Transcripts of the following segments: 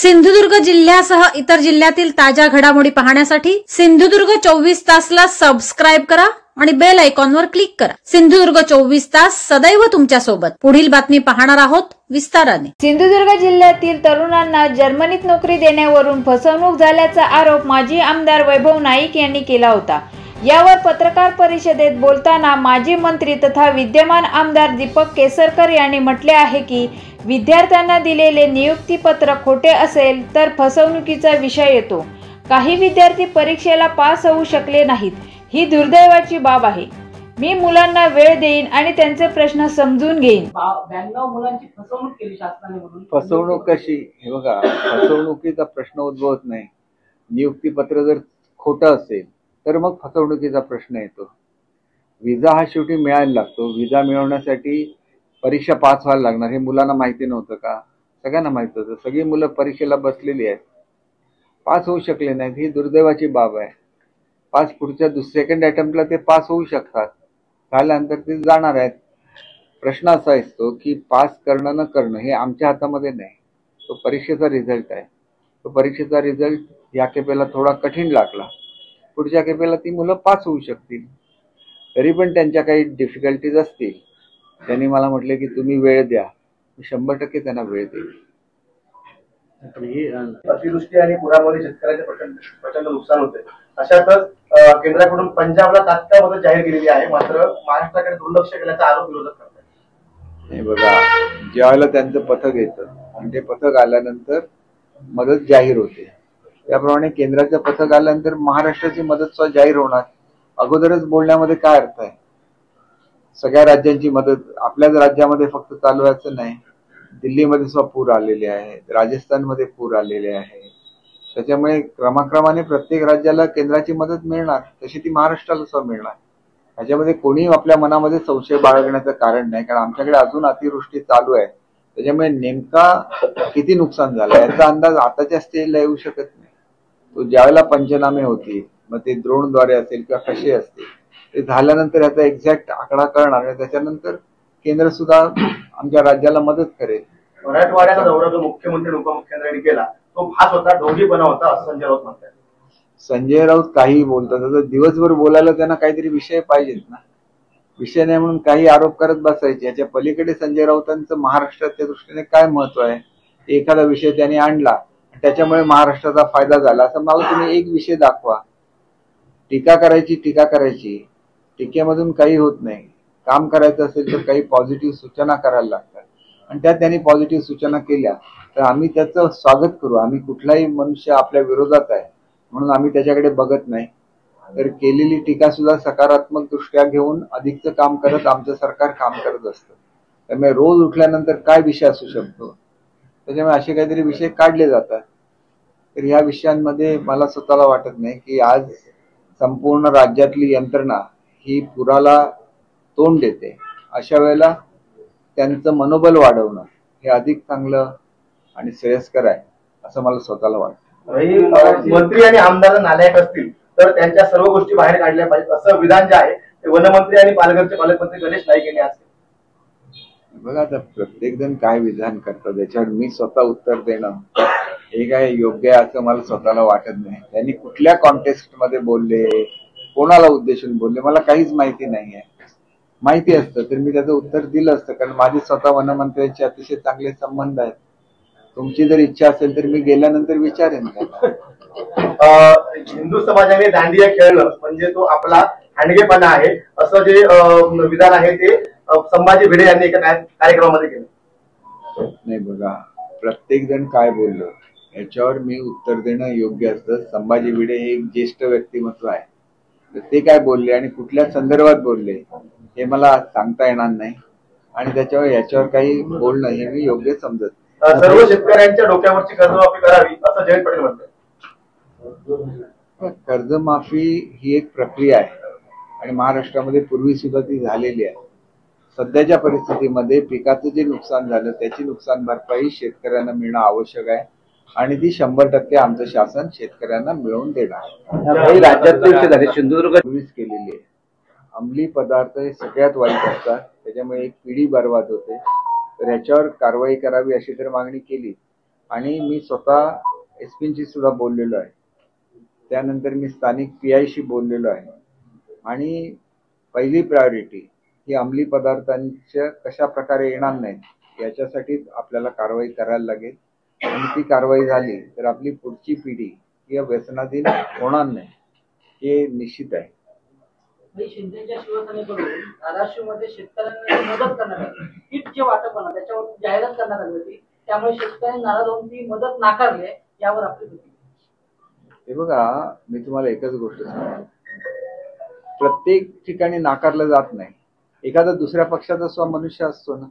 सिंधुदुर्ग जिल्ह्यासह इतर जिल्ह्यातील ताज्या घडामोडी पाहण्यासाठी सिंधुदुर्ग 24 तासला सबस्क्राइब करा आणि बेल आयकॉनवर क्लिक करा। सिंधुदुर्ग 24 तास सदैव तुमच्या सोबत। पुढील बातमी पाहणार आहोत विस्ताराने। सिंधुदुर्ग जिल्ह्यातील तरुणांना जर्मनीत नोकरी देण्यावरून फसवणूक झाल्याचा आरोप माजी आमदार वैभव नाईक यांनी केला होता। यावर पत्रकार परिषदेत बोलताना माजी मंत्री तथा विद्यमान आमदार दीपक केसरकर यांनी म्हटले आहे की विद्यार्थ्यांना दिलेले नियुक्तीपत्र खोटे असेल तर फसवणुकीचा विषय येतो। काही विद्यार्थी परीक्षेला पास होऊ शकले नाहीत, ही दुर्दैवाची बाब आहे। मी मुलांना वेळ देईन आणि त्यांचे प्रश्न समजून घेईन। 92 मुलांची फसवणूक केली शासनाने म्हणून। फसवणूक कशी? हे बघा, फसवणुकीचा प्रश्न उद्भवत नाही। नियुक्तीपत्र जर खोटं असेल तर मग फसवणुकीचा प्रश्न येतो। विजा हा शेवटी मिळायला लागतो। विजा मिळवण्यासाठी परीक्षा पास व्हायला लागणार, हे मुलांना माहिती नव्हतं का? सगळ्यांना माहिती होतं। सगळी मुलं परीक्षेला बसलेली आहेत, पास होऊ शकले नाहीत, ही दुर्दैवाची बाब आहे। पास पुढच्या सेकंड अटेम्प्टला ते पास होऊ शकतात, झाल्यानंतर ते जाणार आहेत। प्रश्न असा असतो की पास करणं न करणं हे आमच्या हातामध्ये नाही, तो परीक्षेचा रिझल्ट आहे। तो परीक्षेचा रिझल्ट या खेपेला थोडा कठीण लागला, पुढच्या खेपेला ती मुलं पास होऊ शकतील। तरी पण त्यांच्या काही डिफिकल्टीज असतील। त्यांनी मला म्हटले की तुम्ही वेळ द्या, मी 100% त्यांना वेळ देईल। पण ही अतिवृष्टी आणि पुरामुळे शेतकऱ्यांचे प्रचंड नुकसान होते। अशातच केंद्राकडून पंजाबला तात्काळ मदत जाहीर केलेली आहे, मात्र महाराष्ट्राकडे दुर्लक्ष केल्याचा आरोप विरोधक करतात। हे बघा, ज्यावेळेला त्यांचं पथक येतं आणि ते पथक आल्यानंतर मदत जाहीर होते, त्याप्रमाणे केंद्राचं पथक आल्यानंतर महाराष्ट्राची मदत सुद्धा जाहीर होणार। अगोदरच बोलण्यामध्ये काय अर्थ आहे? सगळ्या राज्यांची मदत आपल्याच राज्यामध्ये फक्त चालू आहे असं नाही। दिल्लीमध्ये सुद्धा पूर आलेले आहेत, राजस्थानमध्ये पूर आलेले आहे। त्याच्यामुळे क्रमाक्रमाने प्रत्येक राज्याला केंद्राची मदत मिळणार, तशी ती महाराष्ट्राला सुद्धा मिळणार। त्याच्यामध्ये कोणी आपल्या मनामध्ये संशय बाळगण्याचं कारण नाही, कारण आमच्याकडे अजून अतिवृष्टी चालू आहे। त्याच्यामुळे नेमका किती नुकसान झालं याचा अंदाज आताच्या स्टेजला येऊ शकत नाही। तो ज्यावेळेला पंचनामे होतील, मग ते ड्रोनद्वारे असेल किंवा कसे असतील, ते झाल्यानंतर याचा एक्झॅक्ट आकडा कळणार आहे। त्याच्यानंतर केंद्र सुद्धा आमच्या राज्याला मदत करेल। मराठवाड्याचा दौरा जो मुख्यमंत्री उपमुख्यमंत्र्यांनी केला तो भास होता, ढोंगीपणा होता असं संजय राऊत म्हणतात। संजय राऊत काही बोलतात, दिवसभर बोलायला त्यांना काहीतरी विषय पाहिजेत ना। विषय नाही म्हणून काही आरोप करत बसायचे। याच्या पलीकडे संजय राऊतांचं महाराष्ट्राच्या दृष्टीने काय महत्व आहे? एखादा विषय त्यांनी आणला, त्याच्यामुळे महाराष्ट्राचा फायदा झाला असं मला तुम्ही एक विषय दाखवा। टीका करायची, टीकेमधून काही होत नाही। काम करायचं असेल तर काही पॉझिटिव्ह सूचना करायला लागतात, आणि त्या त्यांनी पॉझिटिव्ह सूचना केल्या तर आम्ही त्याचं स्वागत करू। आम्ही कुठलाही मनुष्य आपल्या विरोधात आहे म्हणून आम्ही त्याच्याकडे बघत नाही, तर केलेली टीका सुद्धा सकारात्मक दृष्ट्या घेऊन अधिकचं काम करत आमचं सरकार काम करत असतं। त्यामुळे रोज उठल्यानंतर काय विषय असू शकतो, त्याच्यामुळे असे काहीतरी विषय काढले जातात। तर ह्या विषयांमध्ये मला स्वतःला वाटत नाही की आज संपूर्ण राज्यातली यंत्रणा ही पुराला तोंड देते। अशा वेळेला त्यांचं मनोबल वाढवणं हे अधिक चांगलं आणि श्रेयस्कर आहे असं मला स्वतःला वाटतं। मंत्री आणि आमदार नालायक असतील तर त्यांच्या सर्व गोष्टी बाहेर काढल्या पाहिजेत असं विधान जे आहे ते वनमंत्री आणि पालघरचे पालकमंत्री गणेश नाईक यांनी आज केलं। बघा, आता प्रत्येक जण काय विधान करतात याच्यावर मी स्वतः उत्तर देणं हे काय योग्य आहे असं मला स्वतःला वाटत नाही। त्यांनी कुठल्या कॉन्टेक्स्ट मध्ये बोलले, कोणाला उद्देशून बोलले, मला काहीच माहिती नाहीये। माहिती असतं तर मी त्याचं उत्तर दिलं असतं, कारण माझे स्वतः वनमंत्र्यांचे अतिशय चांगले संबंध आहेत। तुमची जर इच्छा असेल तर मी गेल्यानंतर विचारेन त्यांना। हिंदू समाजाने दांडिया खेळणं म्हणजे तो आपला हंडगेपणा आहे असं जे विधान आहे ते संभाजी भिडे यांनी एका कार्यक्रमामध्ये केलं। नाही बघा, प्रत्येक जण काय बोललं याच्यावर मी उत्तर देणं योग्य असतं। संभाजी भिडे हे एक ज्येष्ठ व्यक्तिमत्व आहे, तर ते काय बोलले आणि कुठल्या संदर्भात बोलले हे मला सांगता येणार नाही, आणि त्याच्यावर याच्यावर काही बोलणं हे मी योग्य समजत नाही। सर्व शेतकऱ्यांच्या डोक्यावरची कर्जमाफी करावी असं जयंत पाटील म्हणतात। कर्जमाफी ही एक प्रक्रिया आहे आणि महाराष्ट्रामध्ये पूर्वी सुद्धा ती झालेली आहे। सध्याच्या परिस्थितीमध्ये पिकाचं जे नुकसान झालं त्याची नुकसान भरपाई शेतकऱ्यांना मिळणं आवश्यक आहे, आणि ती 100% आमचं शासन शेतकऱ्यांना मिळवून देणार। राज्यात सिंधुदुर्ग केलेली आहे। अंमली पदार्थ हे सगळ्यात वाईट असतात, त्याच्यामुळे एक पिढी बर्बाद होते। तर ह्याच्यावर कारवाई करावी अशी तर मागणी केली, आणि मी स्वतः एसपींशी सुद्धा बोललेलो आहे. त्यानंतर मी स्थानिक PIशी बोललेलो आहे. आणि पहिली प्रायोरिटी ही अंमली पदार्थांच्या कशा प्रकारे येणार नाहीत याच्यासाठी आपल्याला कारवाई करायला लागेल. आणि ती कारवाई झाली तर आपली पुढची पिढी ही व्यसनाधीन होणार नाही हे निश्चित आहे. शिंदेच्या शिवसेनेकडून धाराशिवमध्ये शेतकऱ्यांना मदत करण्यात आली, किट जे वाटप होणार त्याच्यावर जाहिरात करण्यात आली होती, त्यामुळे शेतकऱ्यांनी नाराज होऊन ती मदत नाकारली. यावर आपली हे बघा, मी तुम्हाला एकच गोष्ट सांगतो, प्रत्येक ठिकाणी नाकारलं जात नाही. एखादा दुसऱ्या पक्षाचा स्वमनुष्य असतो ना,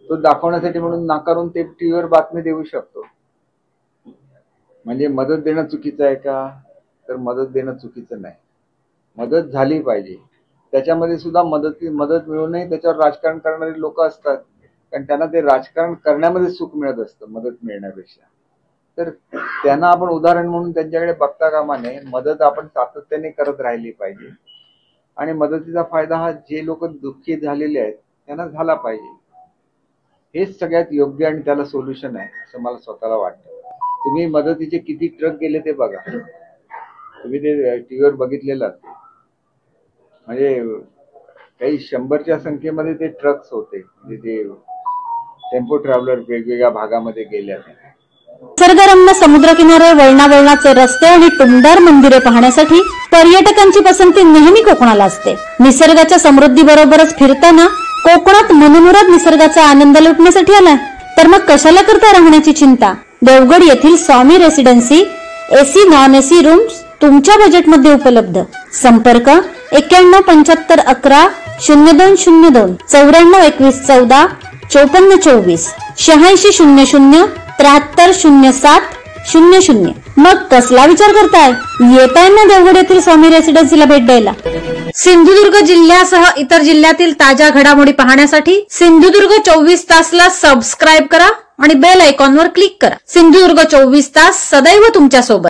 तो दाखवण्यासाठी म्हणून नाकारून ते टीव्हीवर बातमी देऊ शकतो. म्हणजे मदत देणं चुकीचं आहे का? तर मदत देणं चुकीचं नाही. मदत झाली पाहिजे. त्याच्यामध्ये सुद्धा मदत मिळू नये त्याच्यावर राजकारण करणारे लोक असतात, कारण त्यांना ते राजकारण करण्यामध्ये सुख मिळत असतं मदत मिळण्यापेक्षा. तर त्यांना आपण उदाहरण म्हणून त्यांच्याकडे बघता कामा नये. मदत आपण सातत्याने करत राहिली पाहिजे आणि मदतीचा फायदा हा जे लोक दुःखी झालेले आहेत त्यांना झाला पाहिजे. हेच सगळ्यात योग्य आणि त्याला सोल्युशन आहे असं मला स्वतःला वाटतं. तुम्ही मदतीचे किती ट्रक गेले ते बघा, तुम्ही ते टीव्हीवर बघितलेलं. म्हणजे काही 100च्या संख्येमध्ये ते ट्रक्स होते, म्हणजे ते टेम्पो ट्रॅव्हलर वेगवेगळ्या भागामध्ये गेल्या. निसर्गरम्य समुद्रकिनारे, वळणावळणाचे रस्ते आणि टुमदार मंदिरे पाहण्यासाठी पर्यटकांची पसंती नेहमी कोकणाला असते. निसर्गाच्या समृद्धीबरोबरच फिरताना कोकणात मनमुराद निसर्गाचा आनंद लुटण्यासाठी आला तर मग कशाला करता राहण्याची चिंता. देवगड येथील स्वामी रेसिडेन्सी AC नॉन-AC रूम्स तुमच्या बजेटमध्ये उपलब्ध. संपर्क 917511 0202 942114 5424 8600 7307 00. मग कसला विचार करताय? येताय ना देवगड येथील स्वामी रेसिडेन्सीला भेट द्यायला. सिंधुदुर्ग जिल्ह्यासह इतर जिल्ह्यातील ताज्या घडामोडी पाहण्यासाठी सिंधुदुर्ग 24 तासला सबस्क्राईब करा आणि बेल आयकॉनवर क्लिक करा. सिंधुदुर्ग 24 तास सदैव तुमच्या सोबत.